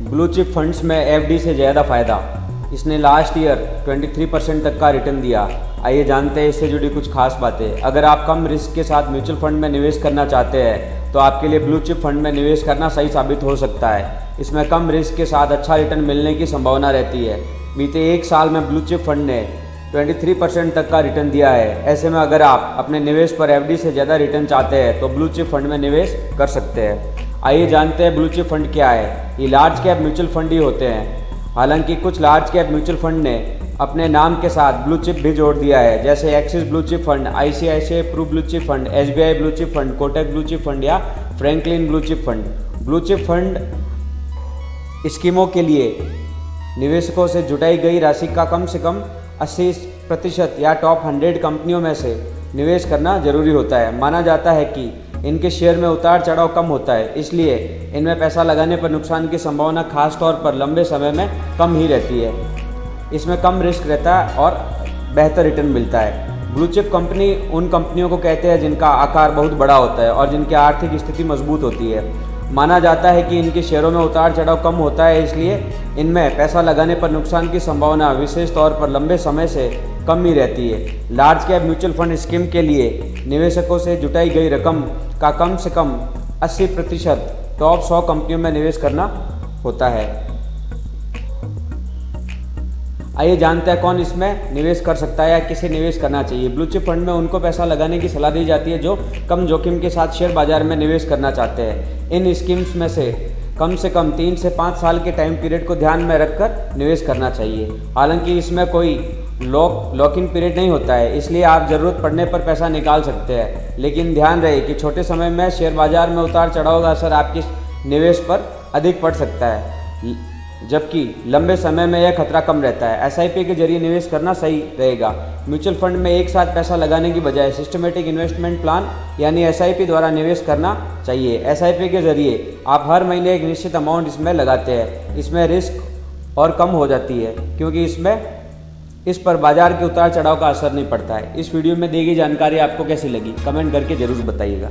Blue chip funds में FD से ज़्यादा फ़ायदा। इसने लास्ट ईयर 23% तक का रिटर्न दिया। आइए जानते हैं इससे जुड़ी कुछ खास बातें। अगर आप कम रिस्क के साथ म्यूचुअल फंड में निवेश करना चाहते हैं तो आपके लिए ब्लू चिप फंड में निवेश करना सही साबित हो सकता है। इसमें कम रिस्क के साथ अच्छा रिटर्न मिलने की संभावना रहती है। बीते एक साल में ब्लू चिप फंड ने 23% तक का रिटर्न दिया है। ऐसे में अगर आप अपने निवेश पर एफडी से ज़्यादा रिटर्न चाहते हैं तो ब्लू चिप फंड में निवेश कर सकते हैं। आइए जानते हैं ब्लू चिप फंड क्या है। ये लार्ज कैप म्यूचुअल फंड ही होते हैं। हालांकि कुछ लार्ज कैप म्यूचुअल फंड ने अपने नाम के साथ ब्लू चिप भी जोड़ दिया है, जैसे Axis blue chip fund, ICICI Pru blue chip fund, SBI blue chip fund, Kotak blue chip fund या Franklin blue chip fund. Blue chip fund स्कीमों के लिए निवेशकों से जुटाई गई राशि का कम से कम 80% या टॉप 100 कंपनियों में से निवेश करना जरूरी होता है। माना जाता है कि इनके शेयर में उतार चढ़ाव कम होता है, इसलिए इनमें पैसा लगाने पर नुकसान की संभावना खास तौर पर लंबे समय में कम ही रहती है। इसमें कम रिस्क रहता है और बेहतर रिटर्न मिलता है। ब्लू चिप कंपनी उन कंपनियों को कहते हैं जिनका आकार बहुत बड़ा होता है और जिनकी आर्थिक स्थिति मजबूत होती है। माना जाता है कि इनके शेयरों में उतार चढ़ाव कम होता है, इसलिए इनमें पैसा लगाने पर नुकसान की संभावना विशेष तौर पर लंबे समय से कम ही रहती है। Large cap mutual fund scheme के लिए निवेशकों से जुटाई गई रकम का कम से कम 80% टॉप 100 कंपनियों में निवेश करना होता है। आइए जानते हैं कौन इसमें निवेश कर सकता है या किसे निवेश करना चाहिए। ब्लू चिप फंड में उनको पैसा लगाने की सलाह दी जाती है जो कम जोखिम के साथ शेयर बाजार में निवेश करना चाहते हैं। इन स्कीम्स में से कम 3 से 5 साल के टाइम पीरियड को ध्यान में रखकर निवेश करना चाहिए। हालांकि इसमें कोई लॉक इन पीरियड नहीं होता है, इसलिए आप ज़रूरत पड़ने पर पैसा निकाल सकते हैं। लेकिन ध्यान रहे कि छोटे समय में शेयर बाजार में उतार चढ़ाव का असर आपके निवेश पर अधिक पड़ सकता है, जबकि लंबे समय में यह खतरा कम रहता है। एसआईपी के जरिए निवेश करना सही रहेगा। म्यूचुअल फंड में एक साथ पैसा लगाने की बजाय सिस्टमेटिक इन्वेस्टमेंट प्लान यानी एसआईपी द्वारा निवेश करना चाहिए। एसआईपी के जरिए आप हर महीने एक निश्चित अमाउंट इसमें लगाते हैं। इसमें रिस्क और कम हो जाती है क्योंकि इस पर बाजार के उतार चढ़ाव का असर नहीं पड़ता है। इस वीडियो में दी गई जानकारी आपको कैसी लगी कमेंट करके ज़रूर बताइएगा।